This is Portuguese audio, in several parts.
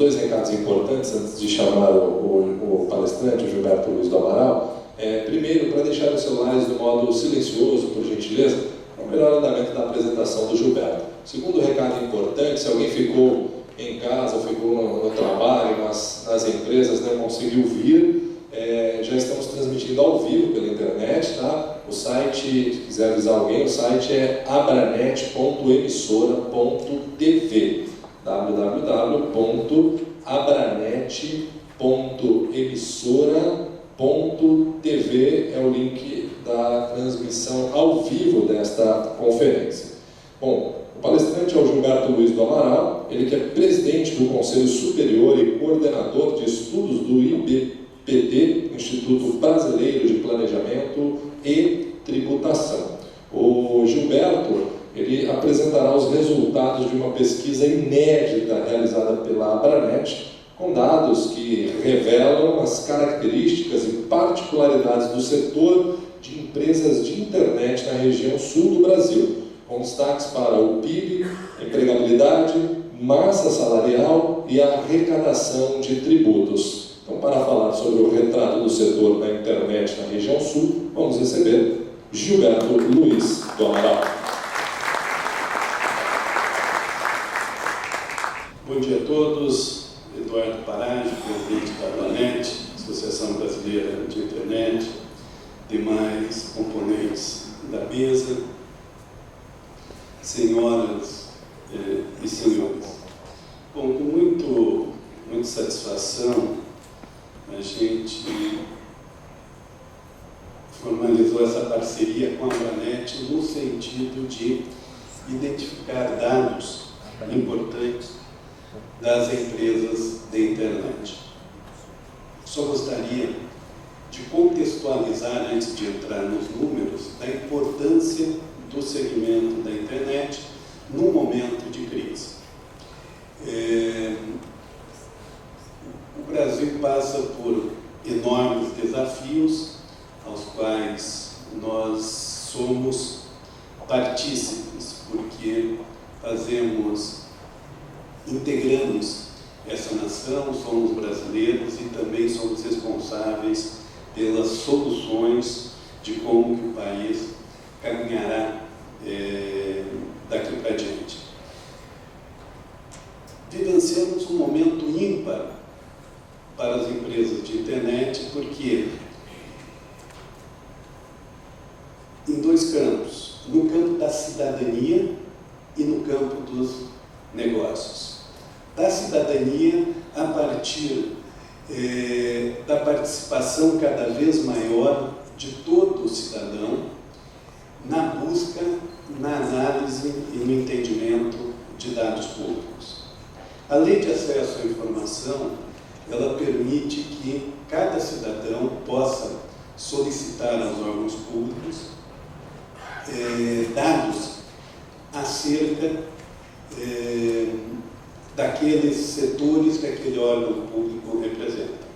dois recados importantes antes de chamar o palestrante, o Gilberto Luiz do Amaral. Primeiro, para deixar os celulares no modo silencioso, por gentileza, para o melhor andamento da apresentação do Gilberto. Segundo recado importante, se alguém ficou em casa, ou ficou no trabalho, nas empresas, não conseguiu vir, já estamos transmitindo ao vivo pela internet, tá? O site, se quiser avisar alguém, o site é abranet.emissora.tv, www.abranet.emissora.tv é o link da transmissão ao vivo desta conferência. Bom, o palestrante é o Gilberto Luiz do Amaral, ele que é presidente do Conselho Superior e coordenador de estudos do IBPT, Instituto Brasileiro de Planejamento e Tributação. O Gilberto, ele apresentará os resultados de uma pesquisa inédita realizada pela Abranet, com dados que revelam as características e particularidades do setor de empresas de internet na região sul do Brasil, com destaques para o PIB, empregabilidade, massa salarial e a arrecadação de tributos. Então, para falar sobre o retrato do setor da internet na região sul, vamos receber Gilberto Luiz do Amaral. Bom dia a todos. Eduardo Parage, presidente da Abranet, Associação Brasileira de Internet, demais componentes da mesa, senhoras e senhores. Bom, com muita satisfação, a gente formalizou essa parceria com a Abranet no sentido de identificar dados importantes das empresas de internet. Só gostaria de contextualizar, antes de entrar nos números, da importância do segmento da internet num momento de crise. O Brasil passa por enormes desafios, aos quais nós somos partícipes, porque integramos essa nação, somos brasileiros e também somos responsáveis pelas soluções de como que o país caminhará daqui para diante. Vivenciamos um momento ímpar para as empresas de internet, porque em dois campos, no campo da cidadania e no campo dos negócios. Da cidadania a partir da participação cada vez maior de todo o cidadão na busca, na análise e no entendimento de dados públicos. A Lei de Acesso à Informação, ela permite que cada cidadão possa solicitar aos órgãos públicos dados acerca daqueles setores que aquele órgão público representa.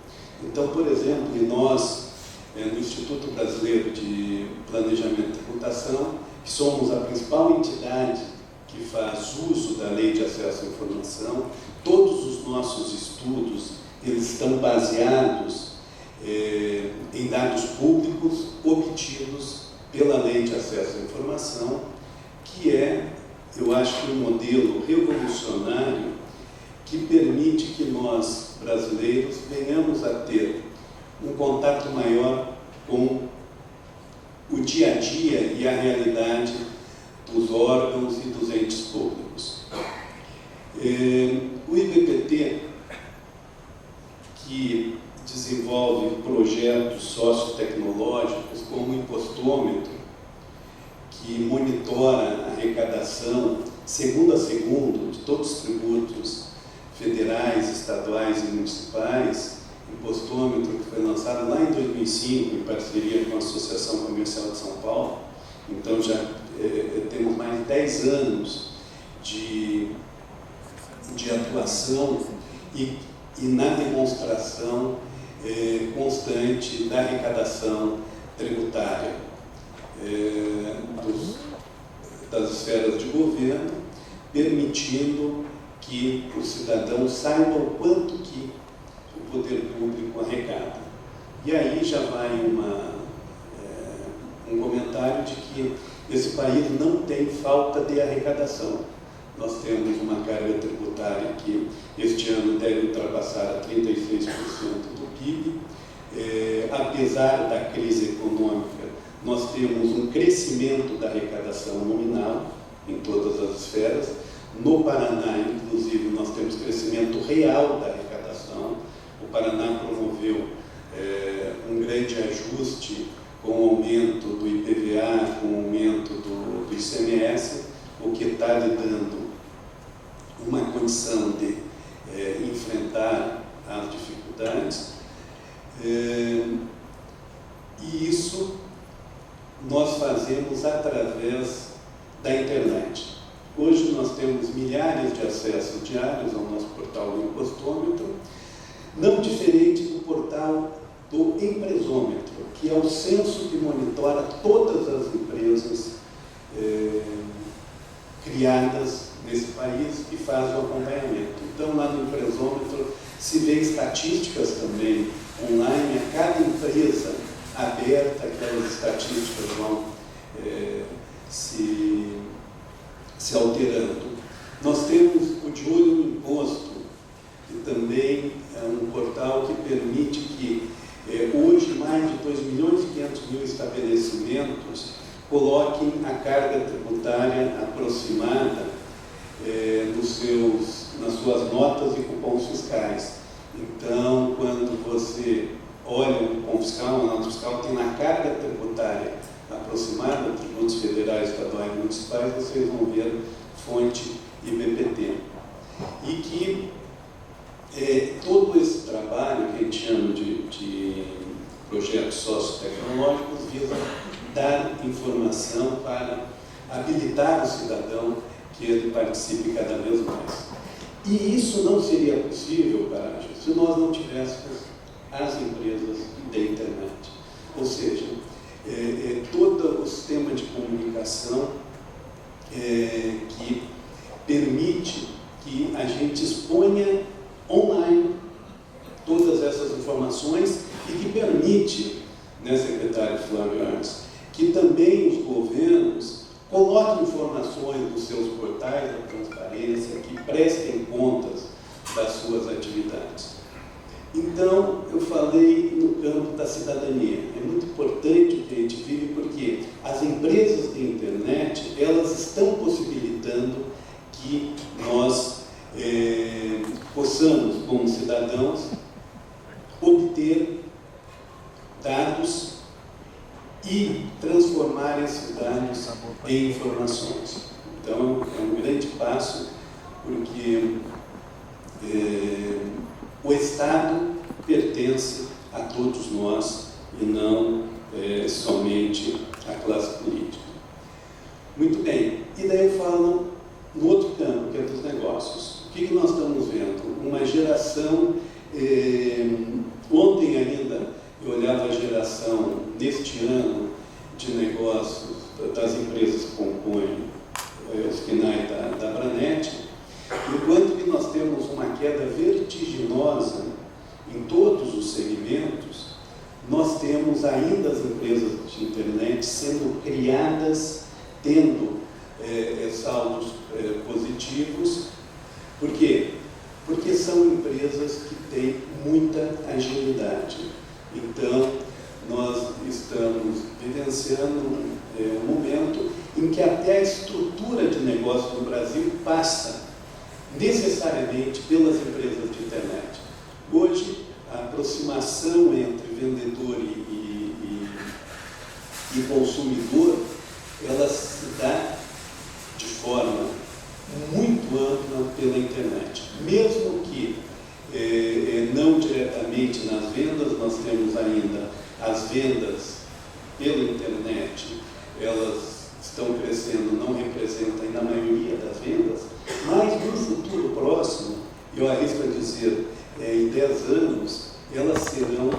Então, por exemplo, nós, no Instituto Brasileiro de Planejamento e Tributação, que somos a principal entidade que faz uso da Lei de Acesso à Informação, todos os nossos estudos eles estão baseados em dados públicos obtidos pela Lei de Acesso à Informação, que é, eu acho, um modelo revolucionário que permite que nós, brasileiros, venhamos a ter um contato maior com o dia a dia e a realidade dos órgãos e dos entes públicos. O IBPT, que desenvolve projetos sociotecnológicos como o impostômetro, que monitora a arrecadação segundo a segundo de todos os tributos federais, estaduais e municipais, impostômetro que foi lançado lá em 2005 em parceria com a Associação Comercial de São Paulo. Então já temos mais de 10 anos de atuação e na demonstração constante da arrecadação tributária das esferas de governo, permitindo que os cidadãos saibam quanto que o poder público arrecada. E aí já vai um comentário de que esse país não tem falta de arrecadação. Nós temos uma carga tributária que este ano deve ultrapassar a 36% do PIB. Apesar da crise econômica, nós temos um crescimento da arrecadação nominal em todas as esferas. No Paraná, inclusive, nós temos crescimento real da arrecadação. O Paraná promoveu um grande ajuste com o aumento do IPVA, com o aumento do ICMS, o que está lhe dando uma condição de enfrentar as dificuldades. E isso nós fazemos através da internet. Hoje nós temos milhares de acessos diários ao nosso portal do Impostômetro, não diferente do portal do Empresômetro, que é o censo que monitora todas as empresas criadas nesse país e faz o acompanhamento. Então, lá no Empresômetro se vê estatísticas também online, a cada empresa aberta, aquelas estatísticas vão se alterando. Nós temos o De Olho no Imposto, que também é um portal que permite que hoje mais de 2.500.000 estabelecimentos coloquem a carga tributária aproximada nas suas notas e cupons fiscais. Então, quando você olha um cupom fiscal, uma nota fiscal, tem na carga tributária aproximada, tributos federais, estaduais e municipais, vocês vão ver fonte IBPT. E que todo esse trabalho que a gente chama de projetos sociotecnológicos visa dar informação para habilitar o cidadão que ele participe cada vez mais. E isso não seria possível, Parajo, se nós não tivéssemos as empresas da internet. Ou seja, todo o sistema de comunicação que permite que a gente exponha online todas essas informações e que permite, né, secretário Flávio Arnes, que também os governos coloquem informações dos seus portais da transparência, que prestem contas das suas atividades. Então, eu falei no campo da cidadania. É muito importante o que a gente vive, porque as empresas de internet, elas estão possibilitando que nós possamos, como cidadãos, obter dados e transformar esses dados em informações. Então, é um grande passo, porque o Estado pertence a todos nós e não somente à classe política. Muito bem. E daí eu falo no outro campo, que é dos negócios. O que nós estamos vendo? Uma geração... ontem ainda eu olhava a geração deste ano de negócios das empresas que compõem os FINAI da Branet, enquanto que nós temos uma queda vertiginosa em todos os segmentos, nós temos ainda as empresas de internet sendo criadas, tendo saldos positivos. Por quê? Porque são empresas que têm muita agilidade. Então, nós estamos vivenciando um momento em que até a estrutura de negócio no Brasil passa necessariamente pelas empresas de internet. Hoje, a aproximação entre vendedor e consumidor, ela se dá de forma muito ampla pela internet. Mesmo que não diretamente nas vendas, nós temos ainda as vendas pela internet, elas estão crescendo, não representam ainda a maioria das vendas, mas no futuro próximo, eu arrisco a dizer, em 10 anos, elas serão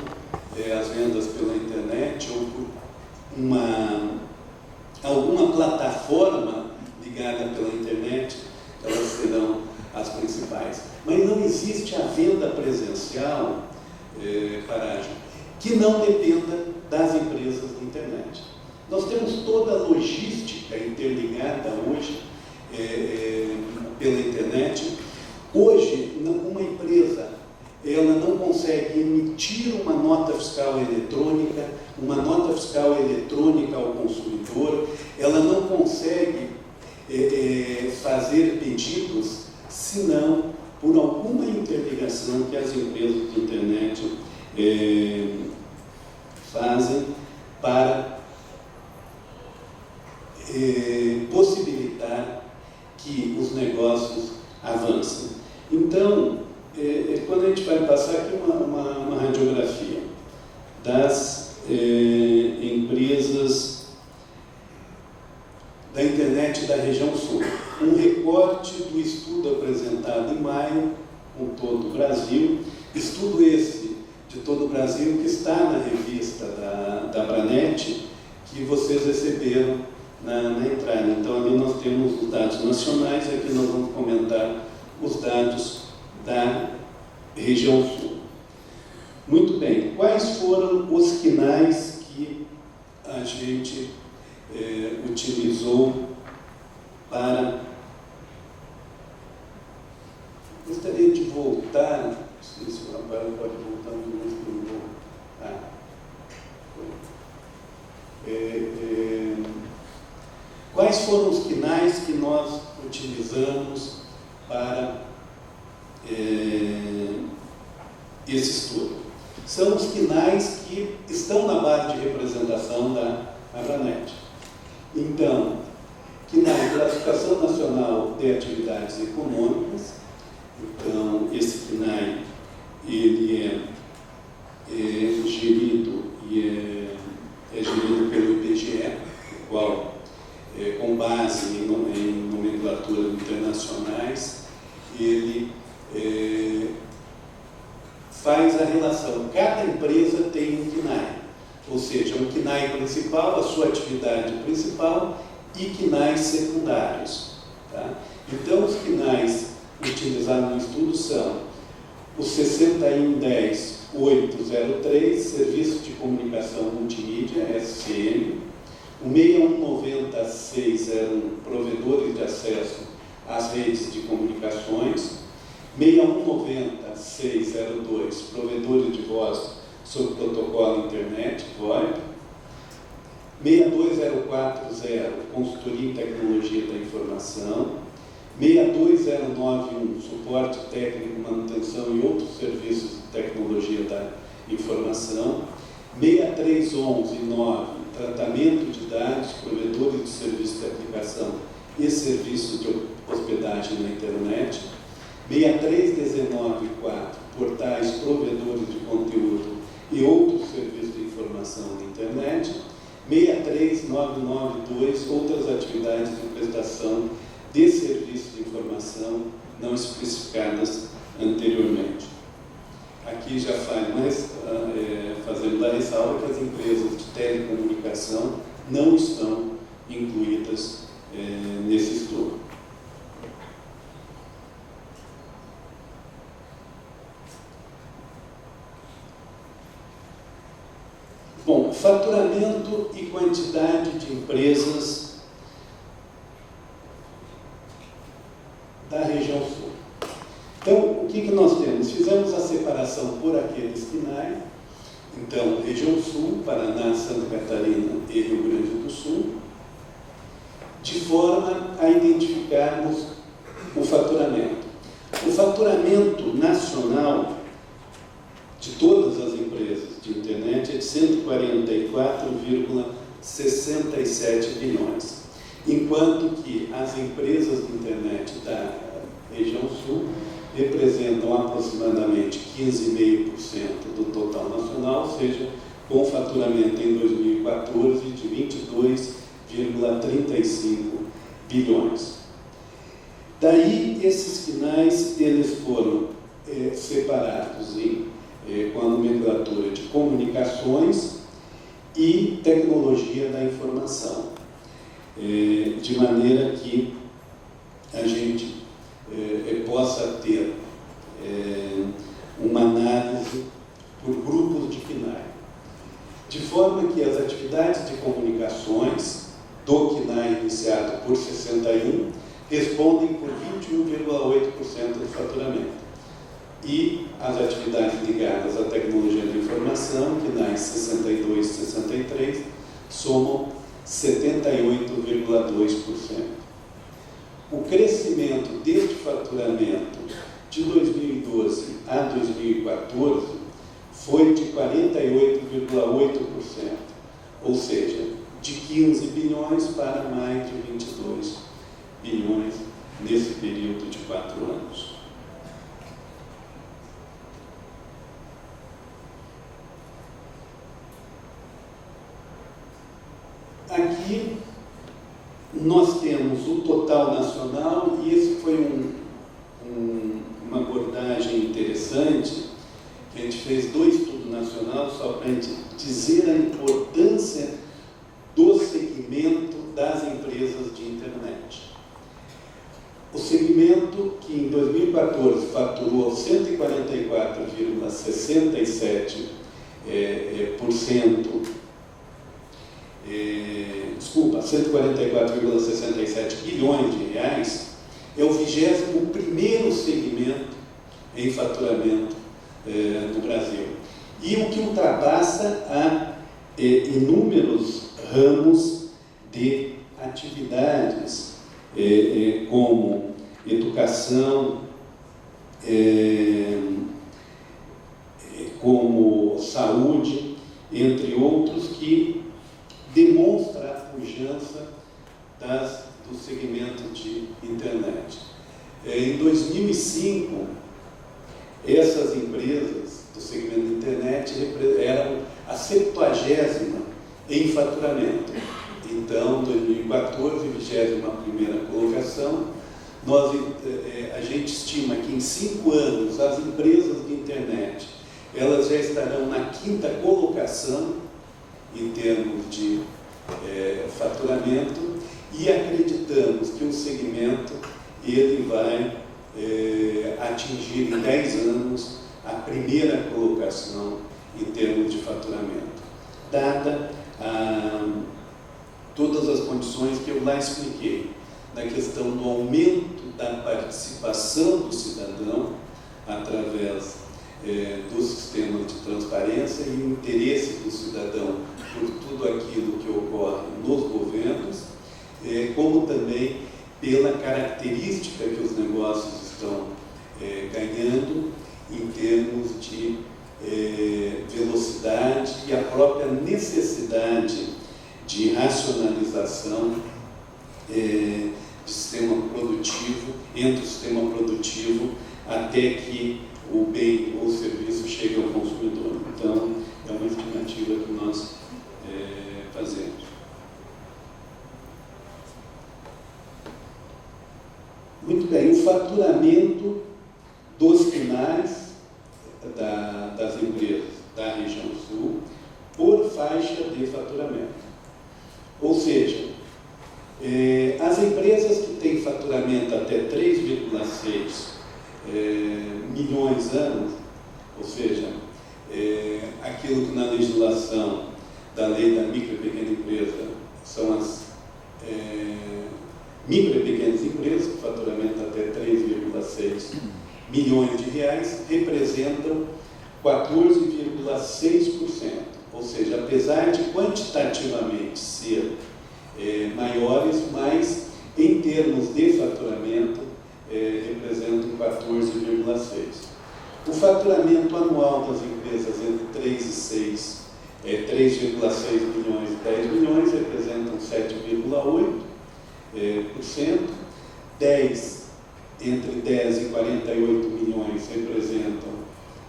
as vendas pela internet ou por alguma plataforma ligada pela internet, elas serão as principais. Mas não existe a venda presencial, Parajo, que não dependa das empresas de internet. Nós temos toda a logística interligada hoje pela internet. Hoje, uma empresa ela não consegue emitir uma nota fiscal eletrônica ao consumidor, ela não consegue fazer pedidos, senão por alguma interligação que as empresas de internet fazem para possibilitar que os negócios avancem. Então, quando a gente vai passar aqui uma radiografia das empresas da internet da região sul, um recorte do estudo apresentado em maio com todo o Brasil, estudo esse de todo o Brasil que está na revista da Abranet, que vocês receberam na entrada. Então, ali nós temos os dados nacionais, e aqui nós vamos comentar os dados da região sul. Muito bem, quais foram os quinais que a gente utilizou para... Gostaria de voltar, não sei se o Rafael pode voltar no minuto. Quais foram os quinais que nós utilizamos para esse estudo? São os quinais que estão na base de representação da Abranet. Então, quinai, Classificação Nacional de Atividades Econômicas. Então, esse quinai, ele é gerido pelo IBGE, o qual, com base em nomenclaturas internacionais, ele faz a relação. Cada empresa tem um KNAI, ou seja, um KNAI principal, a sua atividade principal, e KNAIs secundários. Tá? Então, os KNAIs utilizados no estudo são o 6110803, Serviço de Comunicação Multimídia, SCM, o 6190601, Provedores de Acesso às Redes de Comunicações, 6190602, Provedores de Voz sob Protocolo Internet, VoIP, 62040, Consultoria em Tecnologia da Informação, 62091, Suporte Técnico, Manutenção e outros serviços de tecnologia da informação, 63119, Tratamento de dados, provedores de serviço de aplicação e serviços de hospedagem na internet, 63194, portais, provedores de conteúdo e outros serviços de informação na internet, 63992, outras atividades de prestação de serviços de informação não especificadas anteriormente. Aqui já fazendo a ressalva que as empresas de telecomunicação não estão incluídas nesse estudo. Bom, faturamento e quantidade de empresas da região sul. Então, o que nós temos? Fizemos a separação por aqueles KNAI. Então, região sul, Paraná, Santa Catarina e Rio Grande do Sul, de forma a identificarmos o faturamento. O faturamento nacional de todas as empresas de internet é de 144,67 bilhões, enquanto que as empresas de internet da região sul representam aproximadamente 15,5% do total nacional, ou seja, com faturamento em 2014 de 22,35 bilhões. Daí, esses KNAIs, eles foram separados com a nomenclatura de comunicações e tecnologia da informação, de maneira que a gente possa possa ter uma análise por grupos de KNAI, de forma que as atividades de comunicações do KNAI iniciado por 61 respondem por 21,8% do faturamento. E as atividades ligadas à tecnologia da informação, KNAI 62 e 63, somam 78,2%. O crescimento deste faturamento de 2012 a 2014 foi de 48,8%, ou seja, de 15 bilhões para mais de 22 bilhões nesse período de 4 anos. Aqui nós temos o total nacional, e esse foi uma abordagem interessante, que a gente fez do estudo nacional, só para a gente dizer a importância do segmento das empresas de internet. O segmento que em 2014 faturou 144,67%, 144,67 bilhões de reais, é o 21º segmento em faturamento no Brasil. E o que ultrapassa a inúmeros ramos de atividades, como educação, como saúde, entre outros, que demonstra a pujança do segmento de internet. Em 2005, essas empresas do segmento de internet eram a 70ª em faturamento. Então, 2014, 21ª colocação, a gente estima que em 5 anos as empresas de internet elas já estarão na 5ª colocação em termos de faturamento, e acreditamos que o segmento ele vai atingir em 10 anos a 1ª colocação em termos de faturamento, dada todas as condições que eu lá expliquei, na questão do aumento da participação do cidadão através do sistema de transparência e o interesse do cidadão por tudo aquilo que ocorre nos governos, como também pela característica que os negócios estão ganhando em termos de velocidade e a própria necessidade de racionalização de sistema produtivo, entre o sistema produtivo até que o bem ou o serviço chegue ao consumidor. Então, é uma estimativa que nós fazemos. Muito bem, o faturamento dos KNAIs das empresas da região sul por faixa de faturamento. Ou seja, as empresas que têm faturamento até 3,6 milhões ano, ou seja, aquilo que na legislação da lei da micro e pequena empresa são as micro e pequenas empresas, com faturamento até 3,6 milhões de reais, representam 14,6%. Ou seja, apesar de quantitativamente ser maiores, mas em termos de faturamento representam 14,6%. O faturamento anual das empresas entre 3 e 6, 3,6 milhões e 10 milhões, representam 7,8%. Entre 10 e 48 milhões representam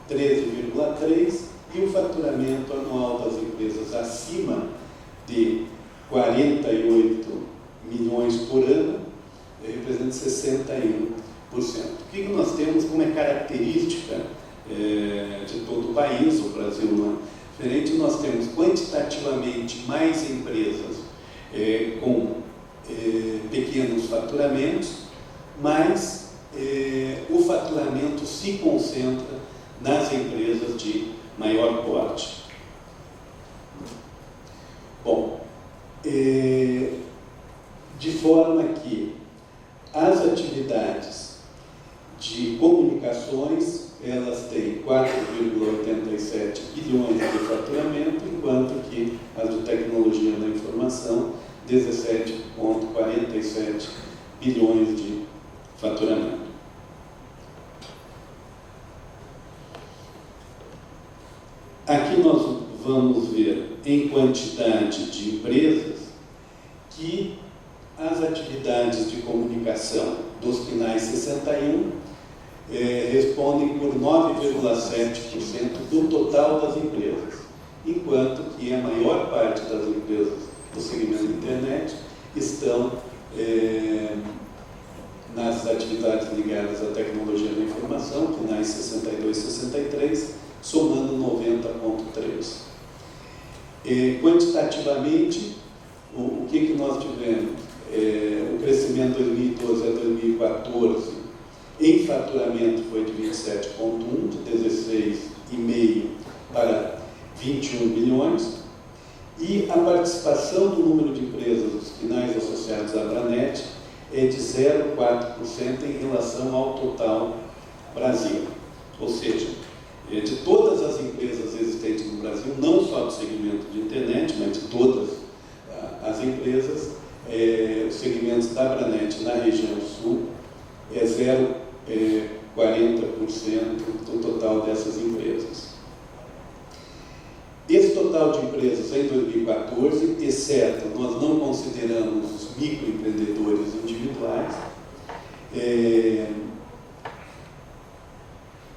13,3%. E o faturamento anual das empresas acima de 48 milhões por ano representa 61%. O que nós temos como característica de todo o país, o Brasil não é diferente, nós temos quantitativamente mais empresas com pequenos faturamentos, mas o faturamento se concentra nas empresas de maior porte. Bom, de forma que as atividades de comunicações, elas têm 4,87 bilhões de faturamento, enquanto que as de tecnologia da informação, 17,47 bilhões de faturamento. Aqui nós vamos ver em quantidade de empresas que as atividades de comunicação dos finais 61 respondem por 9,7% do total das empresas, enquanto que a maior parte das empresas do segmento internet estão nas atividades ligadas à tecnologia da informação, finais 62 e 63, somando 90,3%. Quantitativamente, o que nós tivemos? O crescimento de 2012 a 2014 em faturamento foi de 27,1, de 16,5 para 21 bilhões, e a participação do número de empresas dos finais associados à Abranet é de 0,4% em relação ao total Brasil. Ou seja, de todas as empresas existentes no Brasil, não só do segmento de internet, mas de todas as empresas, os segmentos da Abranet na região sul é 0,40% do total dessas empresas. Esse total de empresas em 2014, exceto, nós não consideramos os microempreendedores individuais,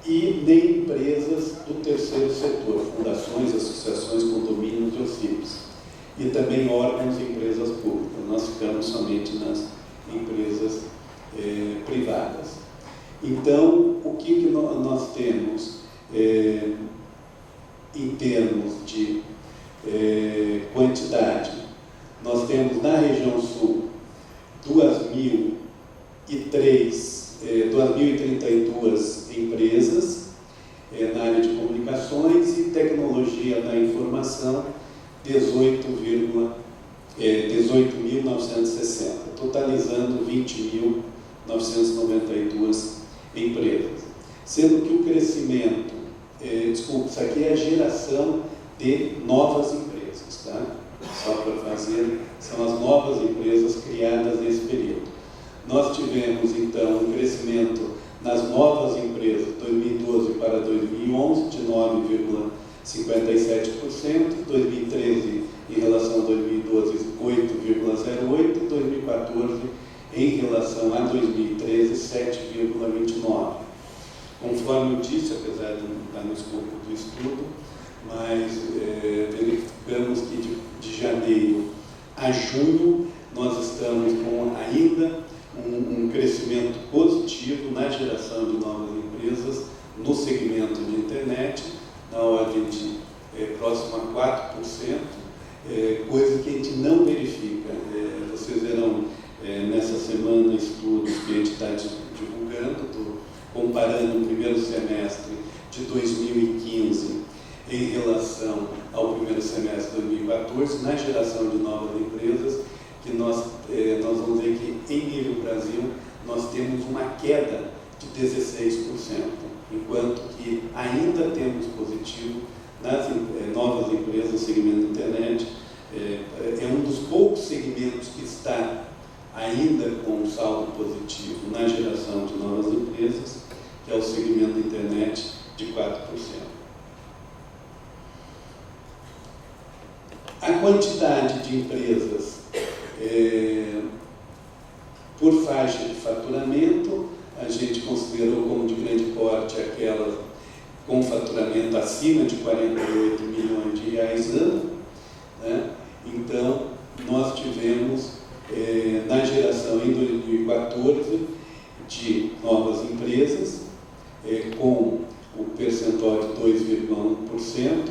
e nem empresas do terceiro setor, fundações, associações, condomínios e OCIPs, e também órgãos e empresas públicas. Nós ficamos somente nas empresas privadas. Então, o que nós temos em termos de quantidade? Nós temos na região sul 2.032 empresas na área de comunicações e tecnologia da informação, 18.960, totalizando 20.992 empresas. Sendo que o crescimento, isso aqui é a geração de novas empresas, tá? Só para fazer, são as novas empresas criadas nesse período. Nós tivemos, então, um crescimento nas novas empresas, 2012 para 2011, de 9,57%, 2013 em relação a 2012, 8,08%, 2014 em relação a 2013, 7,29%. Conforme eu disse, apesar de não estar no escopo do estudo, mas verificamos que de janeiro a junho nós estamos com ainda um crescimento positivo na geração de novas empresas no segmento de internet, na ordem de próximo a 4%, coisa que a gente não verifica. Vocês verão nessa semana estudos que a gente está divulgando, comparando o primeiro semestre de 2015 em relação ao primeiro semestre de 2014, na geração de novas empresas, que nós vamos ver que em nível Brasil nós temos uma queda de 16%, enquanto que ainda temos positivo nas novas empresas no segmento da internet. É um dos poucos segmentos que está ainda com um saldo positivo na geração de novas empresas, que é o segmento da internet de 4%. A quantidade de empresas por faixa de faturamento, a gente considerou como de grande porte aquelas com faturamento acima de 48 milhões de reais ano, né? Então, nós tivemos na geração em 2014 de novas empresas, com o percentual de 2,1%,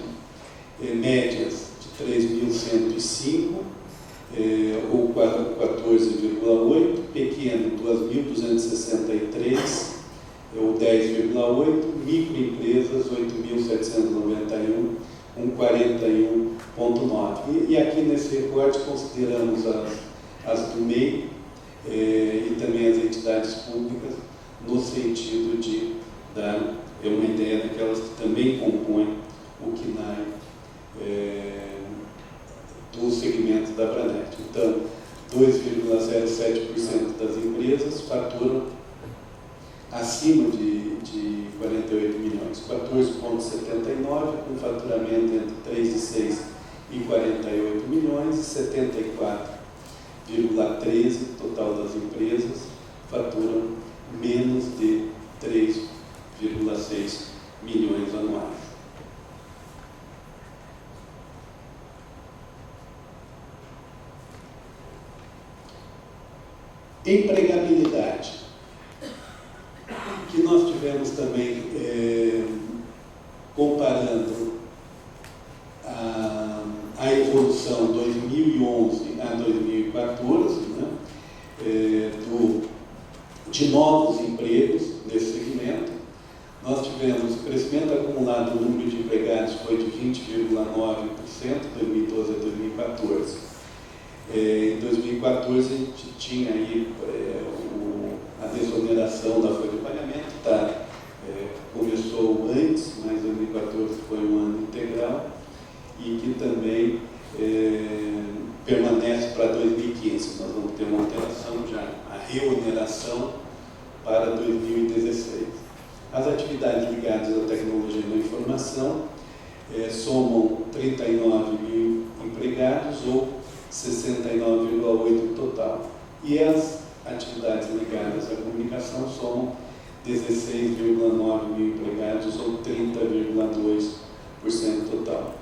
médias de 3.105, ou 14,8%, pequeno 2.263, ou 10,8%, microempresas 8.791, 41,9%. E aqui nesse recorte consideramos as do MEI e também as entidades públicas, no sentido de dar uma ideia daquelas que também compõem o CNAE do segmento da Abranet. Então, 2,07% das empresas faturam acima de 48 milhões, 14,79, com faturamento entre 3,6 e 48 milhões, e 74,13 total das empresas faturam menos de 3,6 milhões anuais. Empregabilidade, que nós tivemos também comparando a evolução 2011 a 2014, né, de novos empregos nesse segmento. Nós tivemos o crescimento acumulado do número de empregados foi de 20,9%, 2012 a 2014. Em 2014 a gente tinha aí a desoneração da folha de pagamento, começou antes, mas 2014 foi um ano integral, e que também permanece para 2015. Nós vamos ter uma alteração já, a reoneração para 2016. As atividades ligadas à tecnologia da informação somam 39 mil empregados, ou 69,8% total. E as atividades ligadas à comunicação somam 16,9 mil empregados, ou 30,2% total.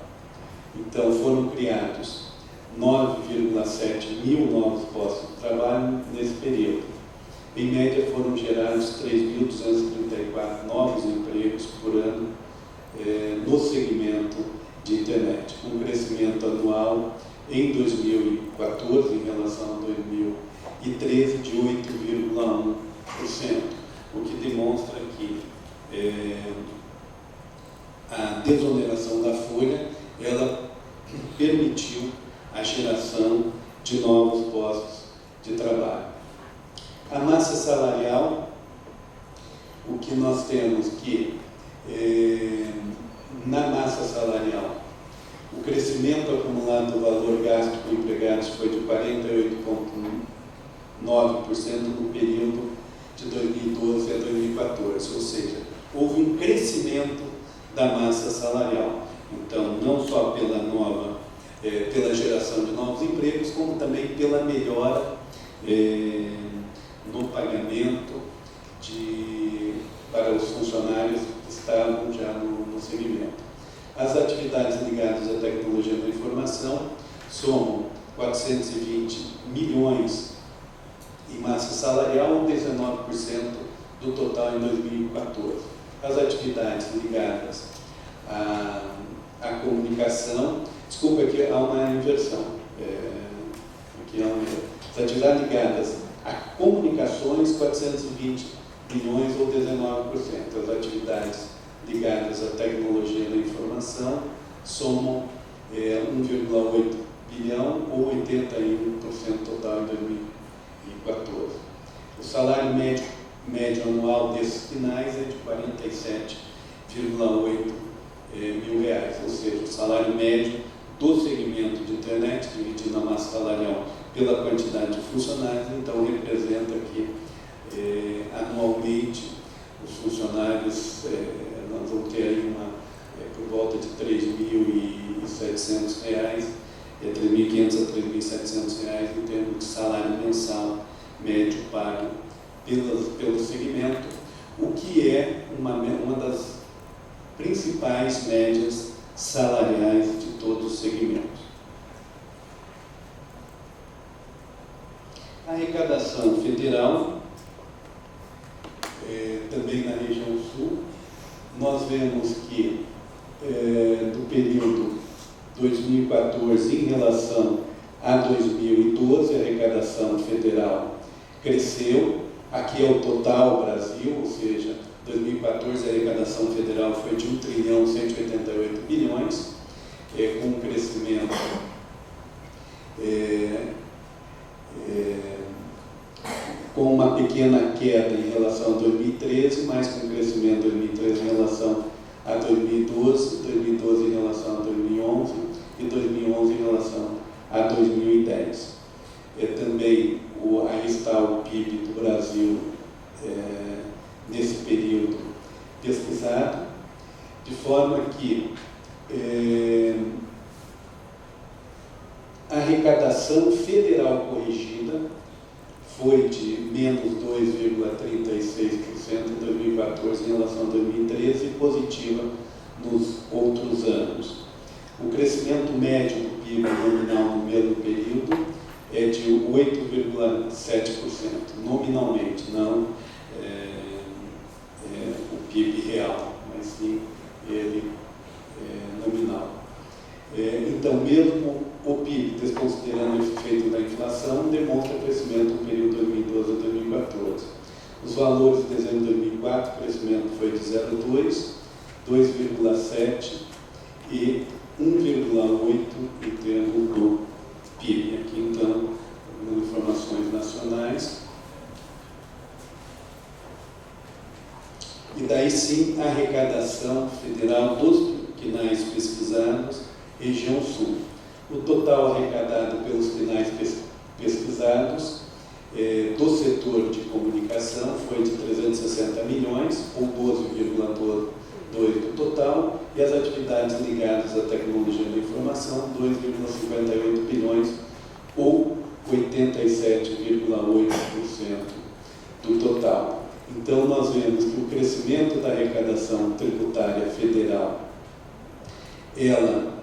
Então, foram criados 9,7 mil novos postos de trabalho nesse período. Em média, foram gerados 3.234 novos empregos por ano no segmento de internet, um crescimento anual em 2014, em relação a 2013, de 8,1%, o que demonstra que a desoneração da folha, ela permitiu a geração de novos postos de trabalho. A massa salarial, o que nós temos que, na massa salarial, o crescimento acumulado do valor gasto por empregados foi de 48,9% no período de 2012 a 2014, ou seja, houve um crescimento da massa salarial. Então, não só pela geração de novos empregos, como também pela melhora no pagamento para os funcionários que estavam já no segmento. As atividades ligadas à tecnologia da informação somam 420 milhões em massa salarial, ou 19% do total em 2014. As atividades ligadas à comunicação, desculpa, aqui há uma inversão. As atividades ligadas a comunicações, 420 milhões, ou 19%. As atividades ligadas à tecnologia da informação somam 1,8 bilhão, ou 81% total em 2014. O salário médio anual desses finais é de 47,8 mil reais, ou seja, o salário médio do segmento de internet, dividido a massa salarial pela quantidade de funcionários, então representa que anualmente os funcionários, nós vamos ter aí por volta de R$ 3.700, R$ 3.500 a R$ 3.700 em termos de salário mensal médio pago pelo segmento, o que é uma das principais médias salariais de todos os segmentos. A arrecadação federal, também na região sul, nós vemos que do período 2014 em relação a 2012, a arrecadação federal cresceu. Aqui é o total Brasil, ou seja, 2014 a arrecadação federal foi de 1.188 bilhões, com um crescimento com uma pequena queda em relação a 2013, mas com crescimento em 2013 em relação a 2012, 2012 em relação a 2011 e 2011 em relação a 2010. Também aí está o PIB do Brasil nesse período pesquisado, de forma que a arrecadação federal corrigida foi de menos 2,36% em 2014 em relação a 2013 e positiva nos outros anos. O crescimento médio do PIB nominal no mesmo período é de 8,7%, nominalmente, não o PIB real, mas sim ele nominal. Então, mesmo o PIB, desconsiderando o efeito da inflação, demonstra crescimento no período 2012 a 2014. Os valores de dezembro de 2004, o crescimento foi de 0,2%, 2,7% e 1,8% em termos do PIB. Aqui, então, informações nacionais. E daí sim, a arrecadação federal dos quinais pesquisados, região sul. O total arrecadado pelos quinais pesquisados do setor de comunicação foi de 360 milhões, ou 12,2% do total, e as atividades ligadas à tecnologia da informação, 2,58 bilhões, ou 87,8% do total. Então, nós vemos que o crescimento da arrecadação tributária federal, ela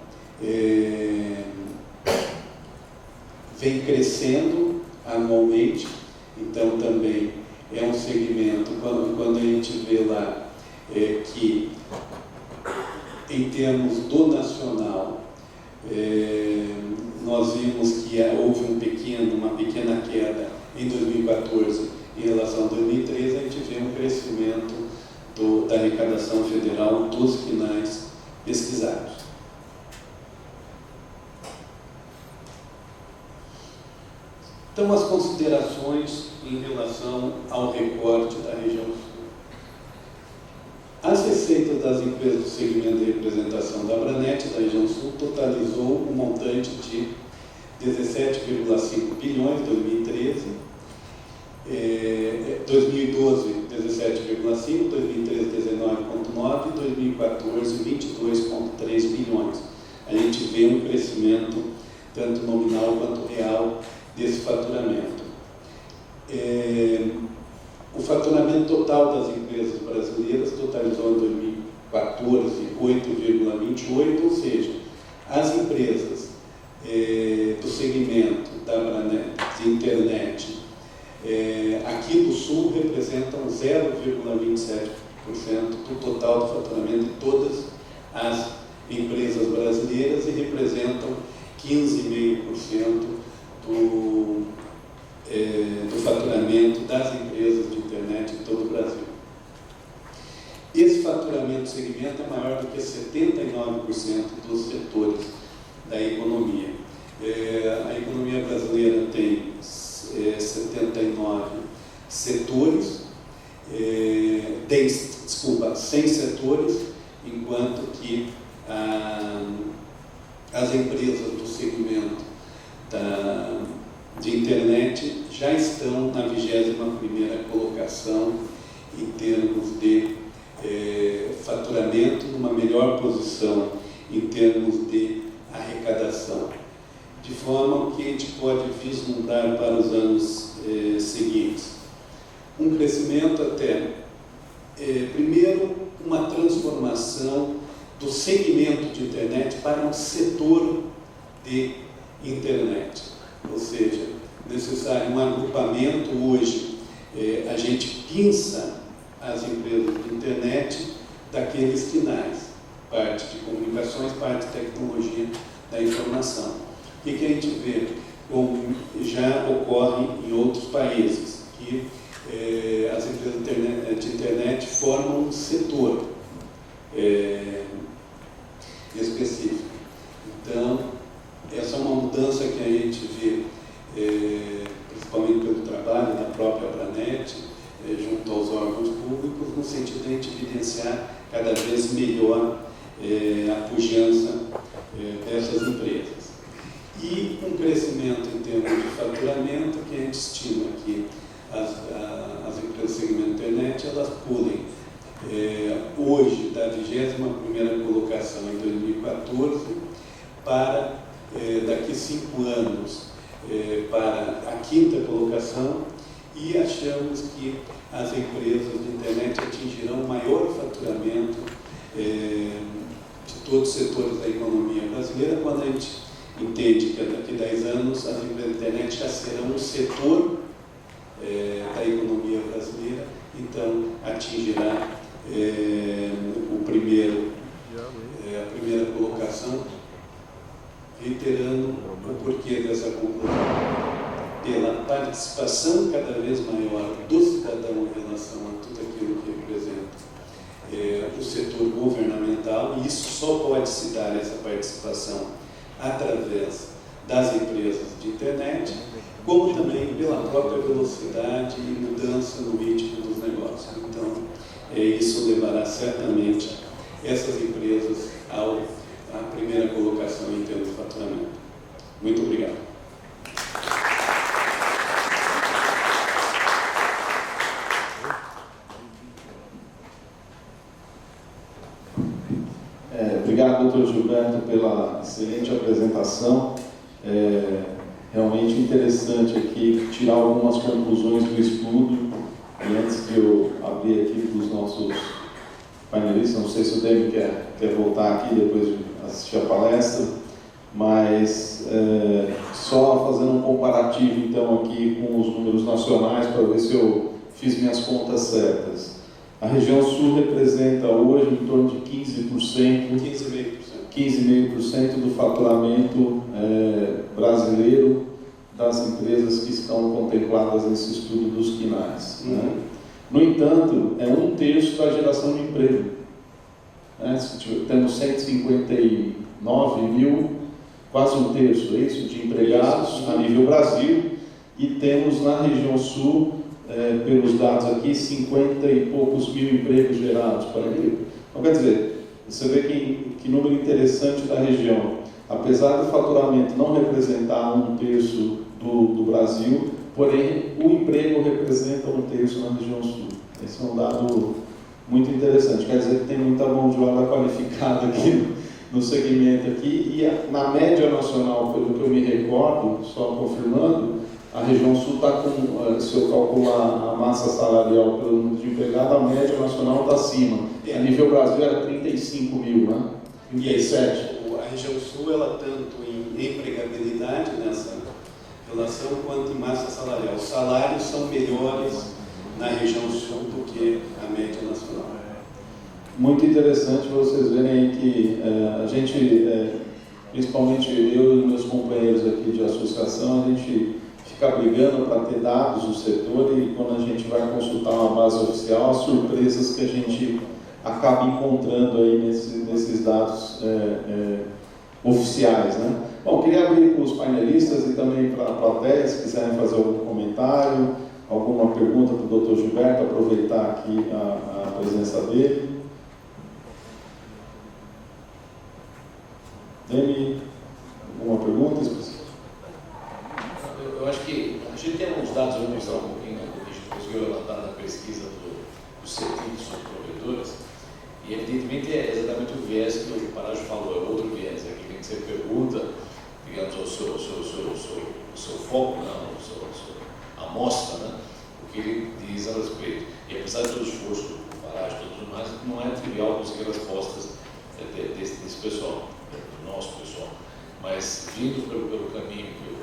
vem crescendo anualmente. Então, também é um segmento, quando a gente vê lá que, em termos do nacional, nós vimos que houve uma pequena queda em 2014 em relação a 2013, a gente vê um crescimento da arrecadação federal dos quinais pesquisados. Então, as considerações em relação ao recorte da região sul. As receitas das empresas do segmento de representação da Abranet da região sul totalizou um montante de 17,5 bilhões em 2013, 2012, 17,5, 2013, 19,9 e 2014, 22,3 bilhões. A gente vê um crescimento tanto nominal quanto real desse faturamento. O faturamento total das empresas brasileiras totalizou em 2014 8,28, ou seja, as empresas do segmento da Abranet, de internet, aqui do Sul representam 0,27% do total do faturamento de todas as empresas brasileiras e representam 15,5% do faturamento das empresas de internet em todo o Brasil. Esse faturamento do segmento é maior do que 79% dos setores da economia. A economia brasileira tem 79 setores, 100 setores, enquanto que as empresas do segmento de internet já estão na 21ª colocação em termos de faturamento, numa melhor posição em termos de arrecadação, de forma que a gente pode vislumbrar para os anos seguintes um crescimento até, primeiro, uma transformação do segmento de internet para um setor de internet, ou seja, necessário um agrupamento. Hoje a gente pinça as empresas de internet daqueles quinais, parte de comunicações, parte de tecnologia da informação. O que a gente vê? como já ocorre em outros países, que as empresas de internet formam um setor específico. Então, essa é uma mudança que a gente vê, principalmente pelo trabalho da própria Abranet, junto aos órgãos públicos, no sentido de a gente evidenciar cada vez melhor a pujança dessas empresas. E um crescimento em termos de faturamento, que a gente estima que as empresas do segmento internet, elas pulem hoje da 21ª colocação em 2014 para, daqui 5 anos, para a 5ª colocação, e achamos que as empresas de internet atingirão o maior faturamento de todos os setores da economia brasileira, quando a gente entende que daqui a 10 anos as empresas de internet já serão um setor da economia brasileira, então atingirá a primeira colocação, reiterando o porquê dessa conclusão. Pela participação cada vez maior do cidadão em relação a tudo aquilo que representa o setor governamental, e isso só pode se dar, essa participação, através das empresas de internet, como também pela própria velocidade e mudança no ritmo dos negócios. Então, isso levará certamente essas empresas à primeira colocação em termos de faturamento. Muito obrigado. Obrigado, Dr. Gilberto, pela excelente apresentação. Realmente interessante aqui tirar algumas conclusões do estudo. E antes de eu abrir aqui para os nossos painelistas, não sei se o Demi quer voltar aqui depois de assistir a palestra, mas só fazendo um comparativo então aqui com os números nacionais para ver se eu fiz minhas contas certas. A região sul representa hoje em torno de 15,5% do faturamento brasileiro das empresas que estão contempladas nesse estudo dos quinais. Né? No entanto, é 1/3 da geração de emprego. Né? Temos 159 mil, quase 1/3, é isso, de empregados a nível Brasil, e temos na região sul, pelos dados aqui, 50 e poucos mil empregos gerados. Então, quer dizer, você vê que número interessante da região. Apesar do faturamento não representar 1/3 do Brasil, porém o emprego representa 1/3 na região sul. Esse é um dado muito interessante. Quer dizer que tem muita mão de obra qualificada aqui no segmento aqui, e na média nacional, pelo que eu me recordo, só confirmando, a região sul está com, se eu calcular a massa salarial pelo número de empregados, a média nacional está acima. A nível Brasil era 35 mil, né? 37. A região sul, ela tanto em empregabilidade nessa relação, quanto em massa salarial. Os salários são melhores na região sul do que a média nacional. Muito interessante vocês verem aí que a gente, principalmente eu e meus companheiros aqui de associação, a gente fica brigando para ter dados do setor, e quando a gente vai consultar uma base oficial, as surpresas que a gente acaba encontrando aí nesses dados oficiais, né? Bom, queria abrir para os painelistas e também para a plateia, se quiserem fazer algum comentário, alguma pergunta para o Dr. Gilberto, aproveitar aqui a presença dele. Demi, alguma pergunta? Eu acho que a gente tem uns dados, vamos mostrar um pouquinho, que a gente conseguiu relatar na pesquisa do CETIM, sobre provedores, e evidentemente é exatamente o viés que o Parajo falou, é outro viés, é aquele que você pergunta, digamos, o seu foco, né, a amostra, né, o que ele diz a respeito. E apesar de todo o esforço do Parajo e tudo mais, não é trivial conseguir respostas desse pessoal, do nosso pessoal. Mas vindo pelo caminho que eu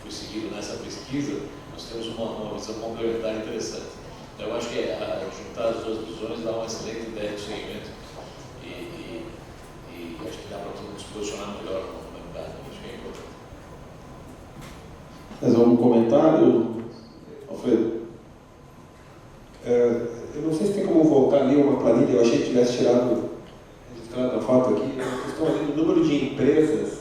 fui seguido nessa pesquisa, nós temos uma visão complementar interessante. Então, eu acho que juntar as duas visões dá uma excelente ideia do segmento e acho que dá para todo mundo se posicionar melhor no mercado. Acho que é importante. Mais algum comentário, Alfredo? Eu não sei se tem como voltar ali uma planilha, eu achei que tivesse registrado a foto aqui. Vocês estão ali no número de empresas.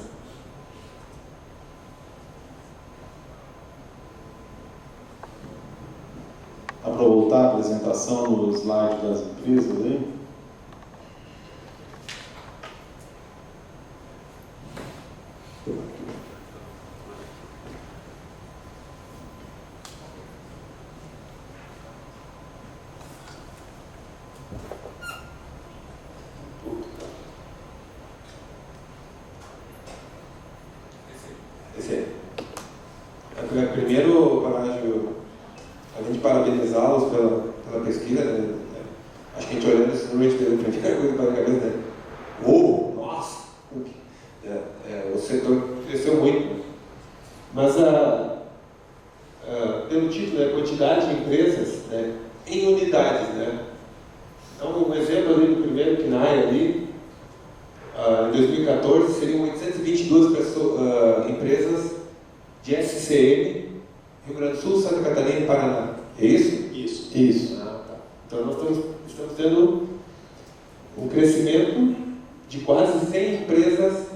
Dá para voltar a apresentação no slide das empresas aí? Primeiro, Palágio, além de parabenizá-los pela pesquisa, né? Acho que a gente olhando esse número, a gente teve a primeira coisa para a cabeça, né? Nossa! O setor cresceu muito. Mas, pelo título, a quantidade de empresas, né, em unidades, né? Então, um exemplo ali do primeiro KNAI ali, em 2014, seriam 822 empresas de SCM, Rio Grande do Sul, Santa Catarina e Paraná. É isso? Isso. Isso. Tá. Então nós estamos tendo um crescimento de quase 100 empresas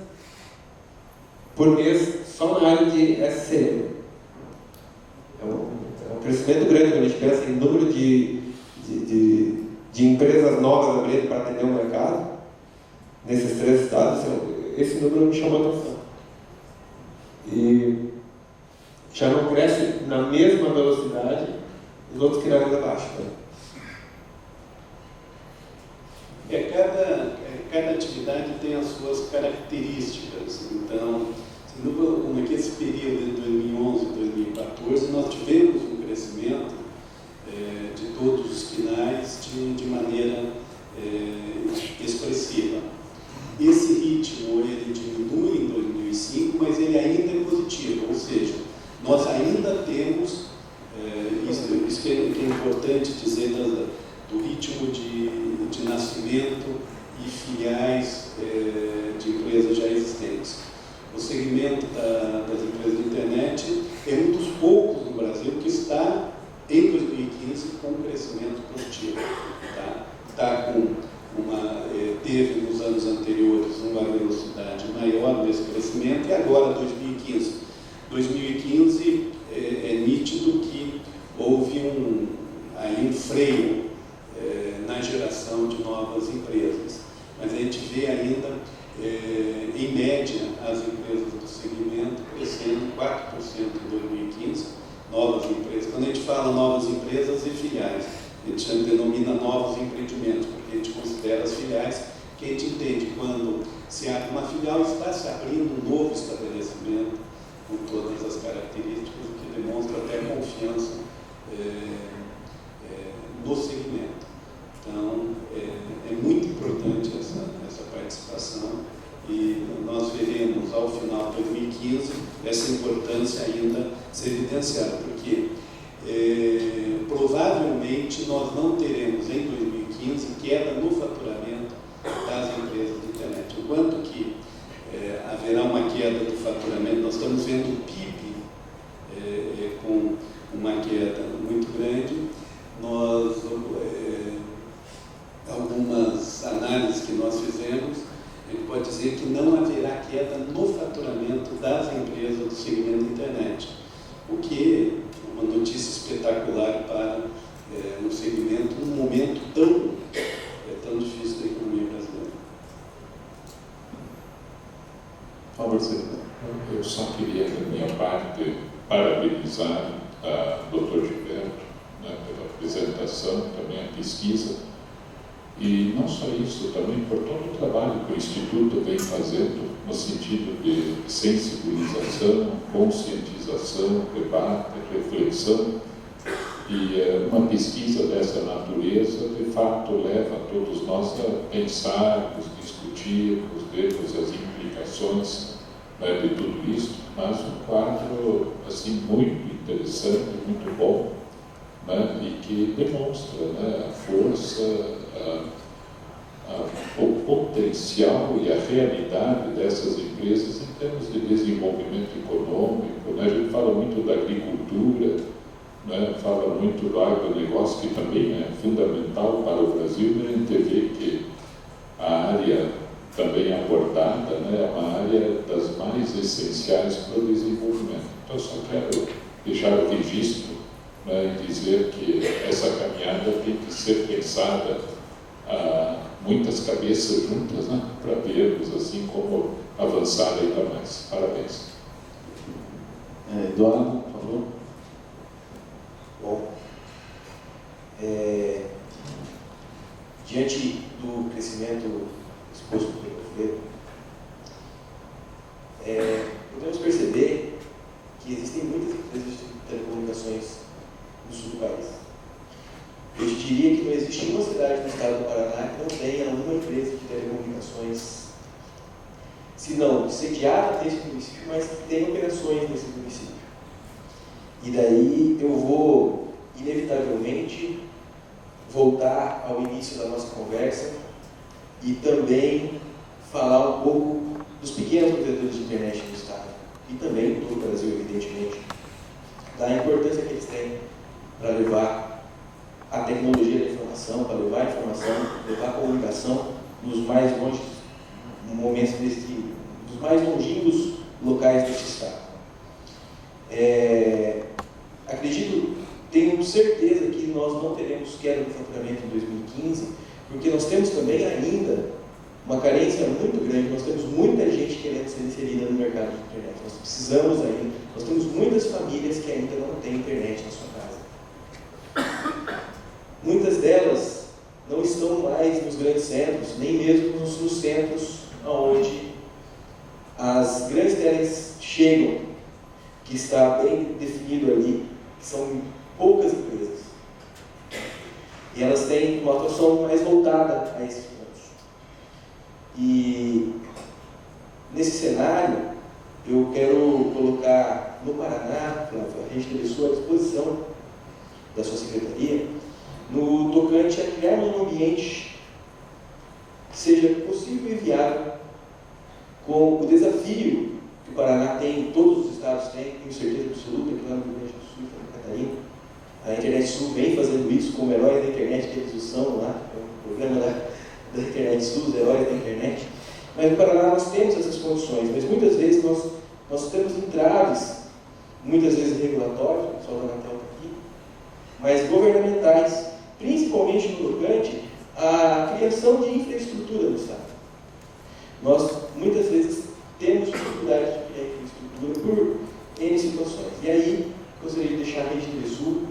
por mês só na área de SCM. É um crescimento grande quando a gente pensa em número de empresas novas abrindo para atender o mercado. Nesses 3 estados, esse número me chamou a atenção. E já não cresce na mesma velocidade os outros KNAIs abaixo. Cada atividade tem as suas características. Então, naquele período de 2011 e 2014, nós tivemos um crescimento de todos os KNAIs de maneira expressiva. Esse ritmo ele diminui em 2005, mas ele ainda é positivo, ou seja, nós ainda temos, isso que é importante dizer do ritmo de nascimento e filiais de empresas já existentes. O segmento das empresas de internet é um dos poucos no Brasil que está, em 2015, com um crescimento positivo. Teve nos anos anteriores uma velocidade maior nesse crescimento e agora, 2015. 2015 é nítido que houve um freio na geração de novas empresas, mas a gente vê ainda, em média, as empresas do segmento crescendo 4% em 2015, novas empresas. Quando a gente fala novas empresas e filiais, a gente denomina novos empreendimentos, porque a gente considera as filiais que a gente entende quando se abre uma filial, está se abrindo um novo estabelecimento com todas as características, o que demonstra até confiança no segmento. Então, é muito importante essa participação e nós veremos ao final de 2015 essa importância ainda ser evidenciada, porque provavelmente nós não teremos em 2015 queda no faturamento das empresas de internet. Enquanto que haverá uma queda do faturamento, nós estamos vendo o PIB com uma queda muito grande. Algumas análises que nós fizemos, a gente pode dizer que não haverá queda no faturamento das empresas do segmento de internet, o que é uma notícia espetacular para um segmento, num momento tão difícil da economia brasileira. Por favor, você. Eu só queria, da minha parte, parabenizar o Dr. Gilberto, né, pela apresentação, também a pesquisa, e não só isso, também por todo o trabalho que o Instituto vem fazendo no sentido de sensibilização, conscientização, debate, reflexão, e uma pesquisa dessa natureza, de fato, leva todos nós a pensarmos, discutirmos, vermos as implicações, né, de tudo isso, mas um quadro assim, muito interessante, muito bom, né, e que demonstra, né, a força, o potencial e a realidade dessas empresas em termos de desenvolvimento desenvolvimento econômico, né? A gente fala muito da agricultura, né? Fala muito do agronegócio, que também é fundamental para o Brasil, né? A gente vê que a área também abordada, né? É uma área das mais essenciais para o desenvolvimento. Então, eu só quero deixar o registro, né? E dizer que essa caminhada tem que ser pensada muitas cabeças juntas, né? Para vermos assim como avançar ainda mais. Parabéns. Eduardo, por favor. Bom, diante do crescimento exposto pelo governo, podemos perceber que existem muitas empresas de telecomunicações no sul do país. Eu te diria que não existe uma cidade do estado do Paraná que não tenha uma empresa de telecomunicações, se não sediada nesse município, mas que tem operações nesse município. E daí eu vou, inevitavelmente, voltar ao início da nossa conversa e também falar um pouco dos pequenos provedores de internet do estado e também do todo o Brasil, evidentemente, da importância que eles têm para levar a tecnologia da informação, para levar a informação, levar a comunicação nos mais longe momentos dos mais longínquos locais deste estado. Acredito, tenho certeza que nós não teremos queda no faturamento em 2015, porque nós temos também ainda uma carência muito grande, nós temos muita gente querendo ser inserida no mercado de internet, nós precisamos ainda, nós temos muitas famílias que ainda não têm internet na sua casa. Muitas delas não estão mais nos grandes centros, nem mesmo nos centros onde as grandes telas chegam, que está bem definido ali, que são poucas empresas. E elas têm uma atuação mais voltada a esses pontos. E nesse cenário, eu quero colocar no Paraná, a Rede Telesul, à disposição da sua secretaria, no tocante a criar um ambiente que seja possível e viável com o desafio que o Paraná tem, todos os estados têm, tenho certeza absoluta que lá no Rio Grande do Sul e Santa Catarina, a Internet Sul vem fazendo isso como heróis da internet que eles são lá, o programa da Internet Sul, os heróis da internet. Mas no Paraná nós temos essas condições, mas muitas vezes nós temos entraves, muitas vezes regulatórios, o pessoal da Anatel está aqui, mas governamentais, principalmente no tocante à criação de infraestrutura no estado. Nós muitas vezes temos dificuldade de criar infraestrutura por N situações. E aí, gostaria de deixar a Rede Telesul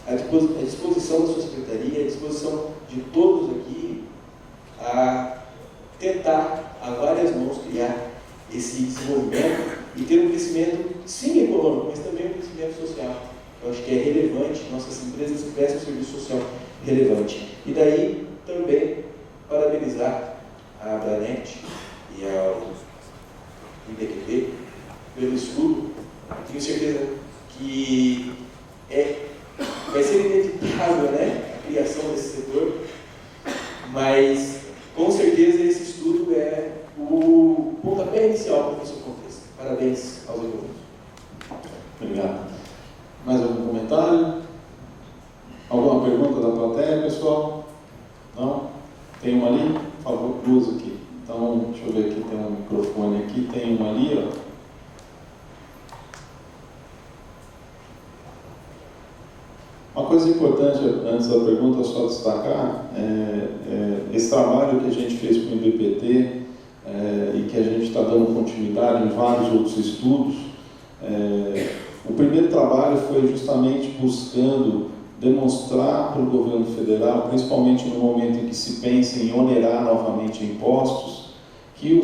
à disposição da sua secretaria, à disposição de todos aqui, a tentar, a várias mãos, criar esse desenvolvimento e ter um crescimento, sim, econômico, mas também um crescimento social. Eu acho que é relevante, nossas empresas prestam um serviço social relevante. E daí, também, parabenizar a Abranet e ao IPQB pelo estudo. Tenho certeza que vai ser inevitável, né, a criação desse setor, mas com certeza esse estudo é o pontapé inicial para que isso aconteça. Parabéns aos envolvidos. Obrigado. Mais algum comentário? Alguma pergunta da plateia, pessoal? Não? Tem uma ali? Por favor, cruza aqui. Então, deixa eu ver aqui, tem um microfone aqui, tem uma ali, ó. Uma coisa importante, antes da pergunta, só destacar, esse trabalho que a gente fez com o IBPT e que a gente está dando continuidade em vários outros estudos, o primeiro trabalho foi justamente buscando demonstrar para o governo federal, principalmente no momento em que se pensa em onerar novamente impostos, que,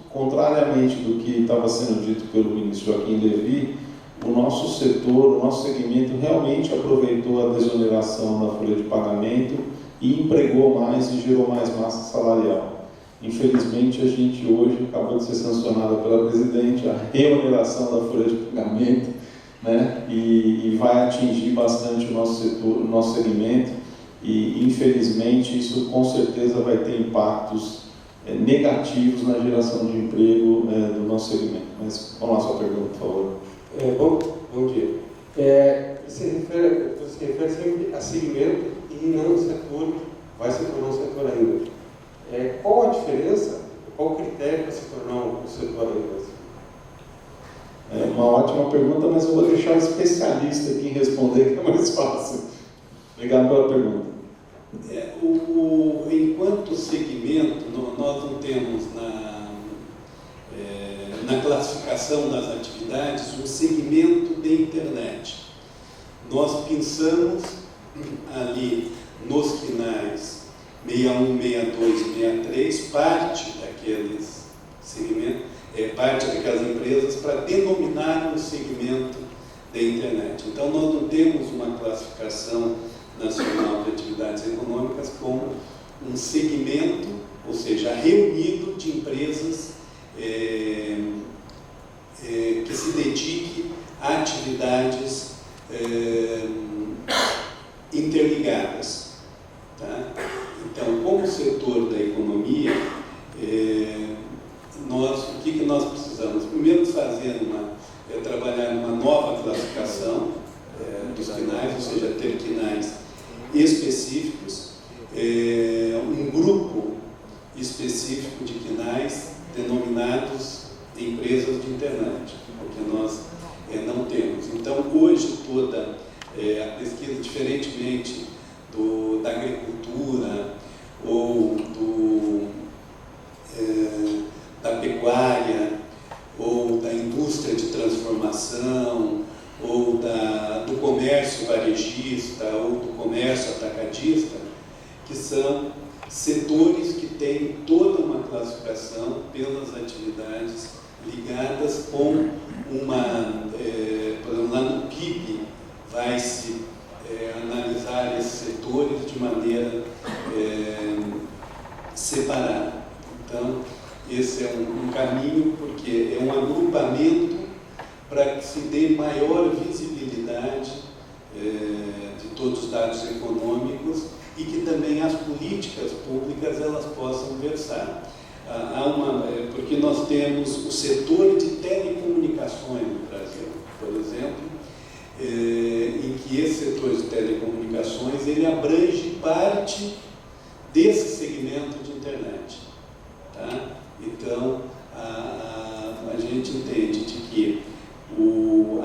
contrariamente do que estava sendo dito pelo ministro Joaquim Levy, o nosso setor, o nosso segmento realmente aproveitou a desoneração da folha de pagamento e empregou mais e gerou mais massa salarial. Infelizmente, a gente hoje acabou de ser sancionada pela presidente a reoneração da folha de pagamento, né? E vai atingir bastante o nosso setor, o nosso segmento, e infelizmente isso com certeza vai ter impactos negativos na geração de emprego do nosso segmento. Mas vamos lá, sua pergunta, por favor. Bom dia. Você refere sempre a segmento e não setor, vai se tornar um setor ainda. Qual a diferença, qual o critério para se tornar um setor ainda? É uma ótima pergunta, mas eu vou deixar o especialista aqui em responder, que é mais fácil. Obrigado pela pergunta. Enquanto segmento, nós não temos na classificação das atividades um segmento de internet. Nós pensamos ali nos quinais 61, 62 e 63, parte daqueles segmentos, parte daquelas empresas para denominar um segmento de internet. Então, nós não temos uma classificação nacional de atividades econômicas como um segmento, ou seja, reunido de empresas que se dedique a atividades interligadas. Tá? Então, como setor da economia, o que nós precisamos? Primeiro, trabalhar uma nova classificação dos quinais, ou seja, ter quinais específicos, um grupo específico de quinais denominados empresas de internet, porque nós não temos. Então, hoje, toda a pesquisa, diferentemente da agricultura ou da pecuária ou da indústria de transformação ou do comércio varejista ou do comércio atacadista, que são setores que têm toda uma classificação pelas atividades ligadas com por exemplo, lá no PIB vai-se analisar esses setores de maneira separada. Então, esse é um caminho, porque é um agrupamento para que se dê maior visibilidade de todos os dados econômicos e que também as políticas públicas elas possam versar. Porque nós temos o setor de telecomunicações no Brasil, por exemplo, em que esse setor de telecomunicações ele abrange parte desse segmento de internet. Tá? Então, a gente entende de que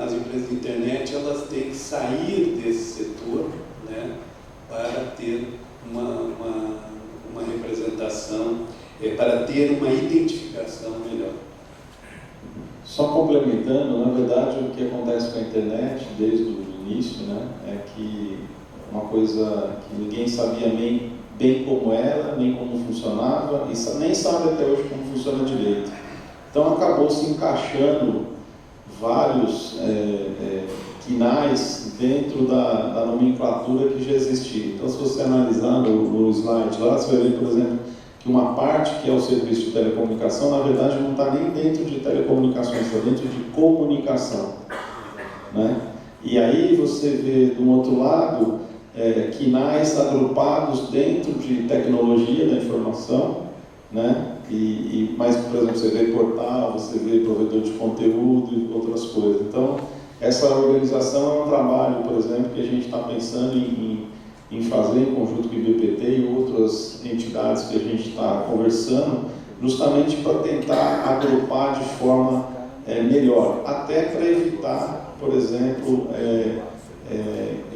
as empresas de internet elas têm que sair desse setor, né, para ter uma representação, para ter uma identificação melhor. Só complementando, na verdade, o que acontece com a internet desde o início, né, é que uma coisa que ninguém sabia bem como era, nem como funcionava, e nem sabe até hoje como funciona direito. Então acabou se encaixando vários quinais dentro da nomenclatura que já existia. Então, se você analisar no slide lá, você vai ver, por exemplo, que uma parte que é o serviço de telecomunicação, na verdade, não está nem dentro de telecomunicações, está dentro de comunicação. Né? E aí você vê, do outro lado, quinais agrupados dentro de tecnologia da informação, né? Mas, por exemplo, você vê portal, você vê provedor de conteúdo e outras coisas. Então, essa organização é um trabalho, por exemplo, que a gente está pensando em fazer em conjunto com o IBPT e outras entidades que a gente está conversando, justamente para tentar agrupar de forma melhor, até para evitar, por exemplo,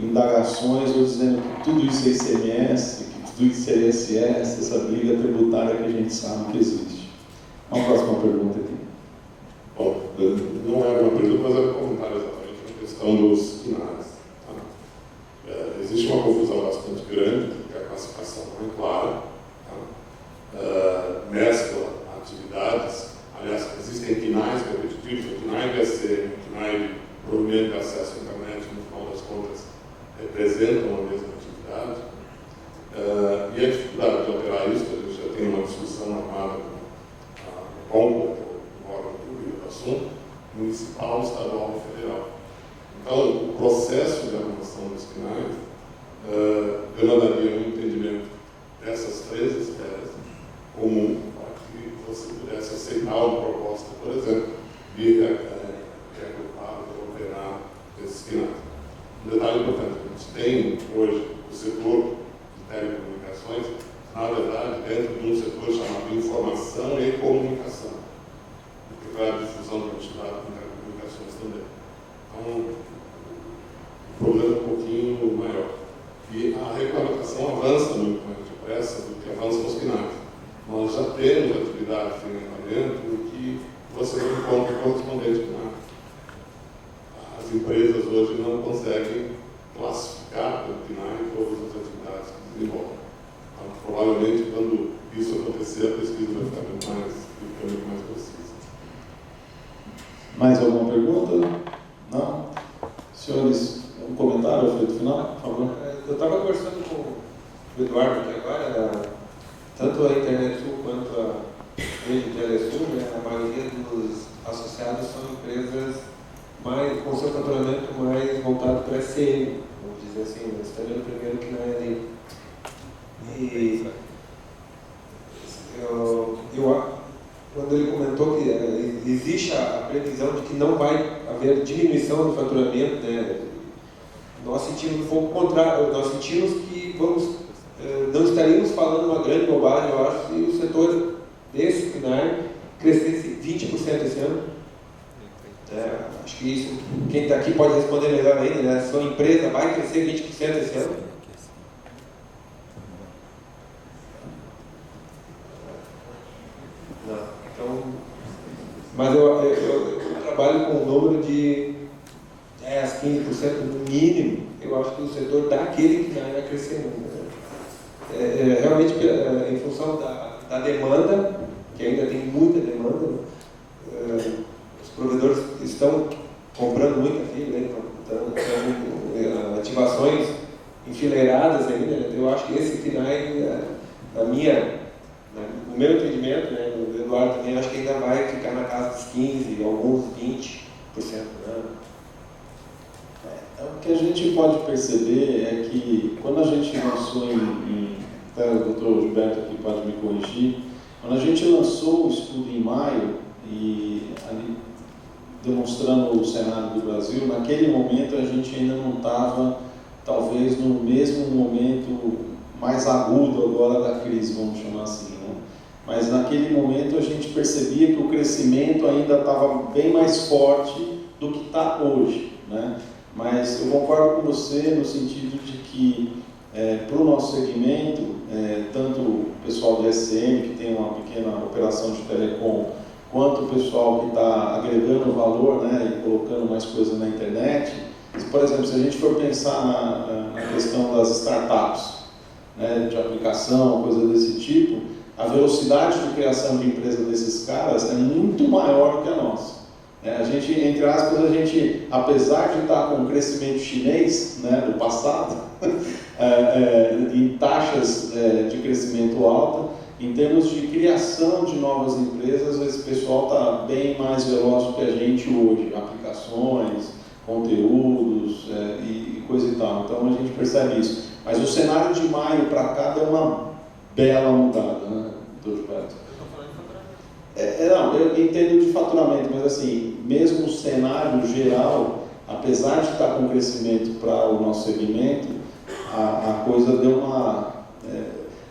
indagações ou dizendo que tudo isso é ICMS, que tudo isso é ISS, essa briga tributária que a gente sabe que existe. Uma próxima pergunta aqui. Bom, não é uma pergunta, mas é um comentário exatamente na questão dos quinais. Tá? Existe uma confusão bastante grande, porque a classificação não é clara. Tá? Mescla atividades, aliás, existem quinais competitivos, o quinai VSM, o quinai provimento de acesso à internet, no final das contas, representam a mesma atividade. E a dificuldade de alterar isso, a gente já tem uma discussão armada com o órgão público do assunto, municipal, estadual e federal. Então, o processo de arrumação dos quinais demandaria um entendimento dessas três esferas comum, se você pudesse aceitar uma proposta, por exemplo, de reagrupar, de operar esses KNAIs. Um detalhe importante, a gente tem hoje o setor de telecomunicações, na verdade, dentro de um setor chamado informação e comunicação, porque vai a difusão de quantidade de telecomunicações também. Então, o problema é um pouquinho maior. E a regulamentação avança muito mais depressa do que avançam os KNAIs. Nós já temos atividade de financiamento em que você não encontra correspondente KNAI. As empresas hoje não conseguem classificar pelo KNAI todas as atividades que desenvolvem. Então, provavelmente, quando isso acontecer, a pesquisa vai ficar muito mais precisa. Mais alguma pergunta? Não? Senhores, um comentário, Alfredo, final, por favor? Eu estava conversando com o Eduardo aqui agora, tanto a Internet Sul quanto a Rede Telesul, né, a maioria dos associados são empresas com seu faturamento mais voltado para a SM, vamos dizer assim, eles estão no primeiro que não é ali. E quando ele comentou que existe a previsão de que não vai haver diminuição do faturamento, né, nós sentimos um pouco o contrário, nós sentimos que não estaríamos falando uma grande bobagem, eu acho, se o setor desse KNAI crescesse 20% esse ano. Acho que isso, quem está aqui pode responder melhor ainda, né? Sua empresa vai crescer 20% esse ano? Não. Então, mas eu trabalho com um número de 10, 15% no mínimo. Eu acho que o setor daquele que vai crescer muito. Realmente, em função da demanda, que ainda tem muita demanda, os provedores estão comprando muita fibra, então, ativações enfileiradas ainda. Eu acho que esse KNAI, no meu entendimento, né, do Eduardo também, acho que ainda vai ficar na casa dos 15%, alguns 20%. Né? O que a gente pode perceber é que quando a gente lançou até o doutor Gilberto aqui pode me corrigir, quando a gente lançou o estudo em maio, e ali demonstrando o cenário do Brasil, naquele momento a gente ainda não estava, talvez, no mesmo momento mais agudo agora da crise, vamos chamar assim, né? Mas naquele momento a gente percebia que o crescimento ainda estava bem mais forte do que está hoje, né? Mas eu concordo com você no sentido de que, para o nosso segmento, tanto o pessoal do SM, que tem uma pequena operação de telecom, quanto o pessoal que está agregando valor, né, e colocando mais coisa na internet. Por exemplo, se a gente for pensar na questão das startups, né, de aplicação, coisa desse tipo, a velocidade de criação de empresa desses caras é muito maior que a nossa. A gente, entre aspas, apesar de estar com um crescimento chinês, né, do passado, em taxas de crescimento alta, em termos de criação de novas empresas, esse pessoal está bem mais veloz do que a gente hoje, aplicações, conteúdos e coisa e tal. Então a gente percebe isso. Mas o cenário de maio para cá deu uma bela mudada, né, doutor Gilberto? Não, eu entendo de faturamento, mas assim, mesmo o cenário geral, apesar de estar com crescimento para o nosso segmento, a coisa deu uma...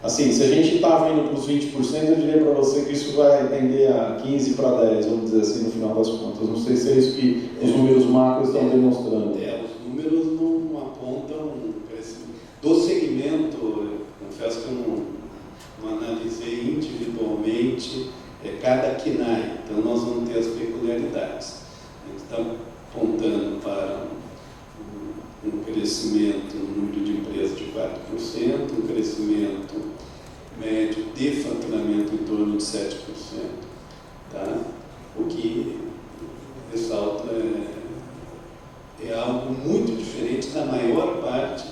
assim, se a gente estava indo para os 20%, eu diria para você que isso vai tender a 15 para 10, vamos dizer assim, no final das contas. Não sei se é isso que os números macros estão demonstrando. Os números não apontam um crescimento. Do segmento, eu confesso que eu não analisei individualmente cada KNAI, então nós vamos ter as peculiaridades. A gente está apontando para um crescimento no número de empresas de 4%, um crescimento médio de faturamento em torno de 7%, tá? O que ressalta é algo muito diferente da maior parte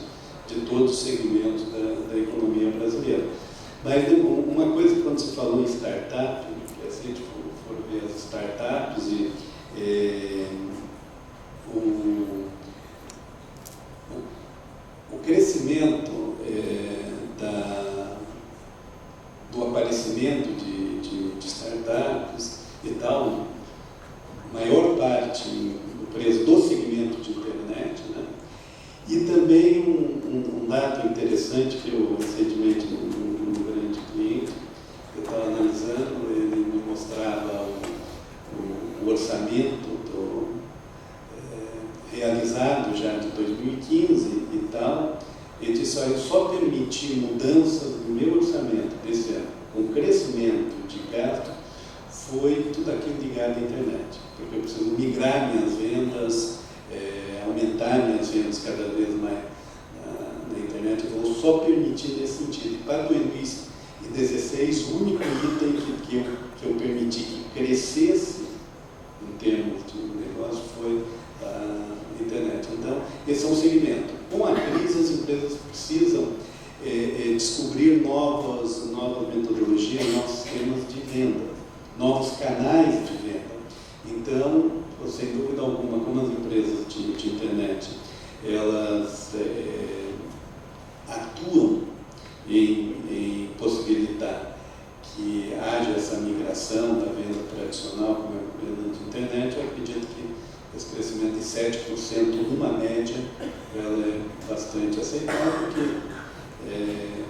de todos os segmentos da economia brasileira. Mas uma coisa que quando se falou em startup, que se a gente for ver as startups o crescimento do aparecimento de dado interessante que eu recentemente, num grande cliente, eu estava analisando, ele me mostrava o orçamento realizado já de 2015 e tal. Ele disse: eu só permiti mudanças no meu orçamento desse ano, com crescimento de gasto, foi tudo aquilo ligado à internet, porque eu preciso migrar minhas vendas, aumentar minhas vendas cada vez mais na internet. Eu vou só permitir nesse sentido. Para 2016, o único item que eu permiti que crescesse em termos de negócio foi a internet. Então, esse é um segmento. Com a crise, as empresas precisam descobrir novas metodologias, novos sistemas de venda, novos canais de venda. Então, sem dúvida alguma, como as empresas de internet, elas atuam em possibilitar que haja essa migração da venda tradicional para a venda de internet, eu acredito que esse crescimento de 7% numa média, ela é bastante aceitável, porque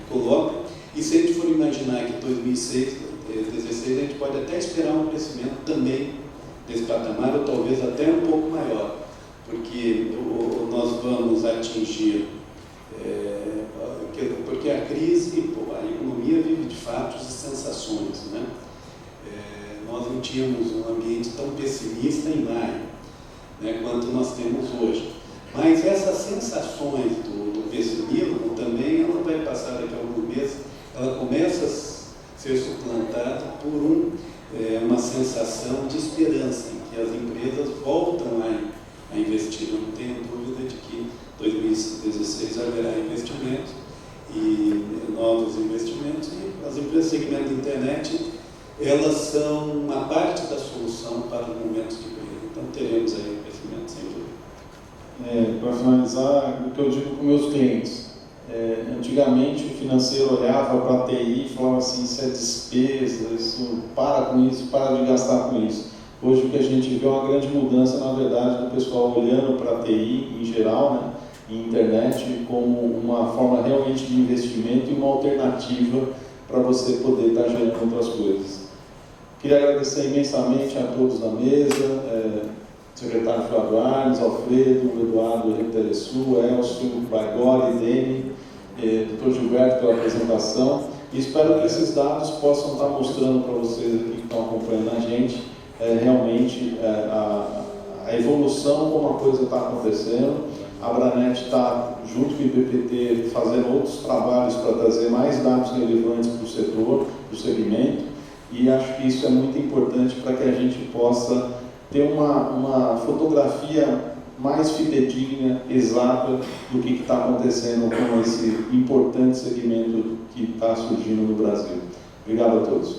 coloca, e se a gente for imaginar que em 2016 a gente pode até esperar um crescimento também desse patamar, ou talvez até um pouco maior, porque nós vamos atingir, porque a crise, a economia vive de fatos e sensações, né? Nós não tínhamos um ambiente tão pessimista em maio, né, quanto nós temos hoje. Mas essas sensações do pessimismo também, ela vai passar daqui a alguns meses, ela começa a ser suplantada por uma sensação de esperança, em que as empresas voltam a investir. Eu não tenho dúvida de que em 2016 haverá investimentos e novos investimentos, e as empresas do segmento de internet, elas são uma parte da solução para os momentos de crise. Então teremos aí um crescimento sem dúvida. Para finalizar, o que eu digo para os meus clientes, antigamente o financeiro olhava para a TI e falava assim: isso é despesa, isso, para com isso, para de gastar com isso. Hoje o que a gente vê é uma grande mudança, na verdade, do pessoal olhando para a TI em geral, né, e internet, como uma forma realmente de investimento e uma alternativa para você poder estar gerando outras coisas. Queria agradecer imensamente a todos da mesa, secretário Flávio Arnes, Alfredo, Eduardo Telesul, Elcio, Baigoli, Dene, Dr. Gilberto pela apresentação, e espero que esses dados possam estar mostrando para vocês aqui que estão acompanhando a gente realmente a evolução, como a coisa está acontecendo. A Abranet está, junto com o IBPT, fazendo outros trabalhos para trazer mais dados relevantes para o setor, para o segmento, e acho que isso é muito importante para que a gente possa ter uma fotografia mais fidedigna, exata, do que está acontecendo com esse importante segmento que está surgindo no Brasil. Obrigado a todos.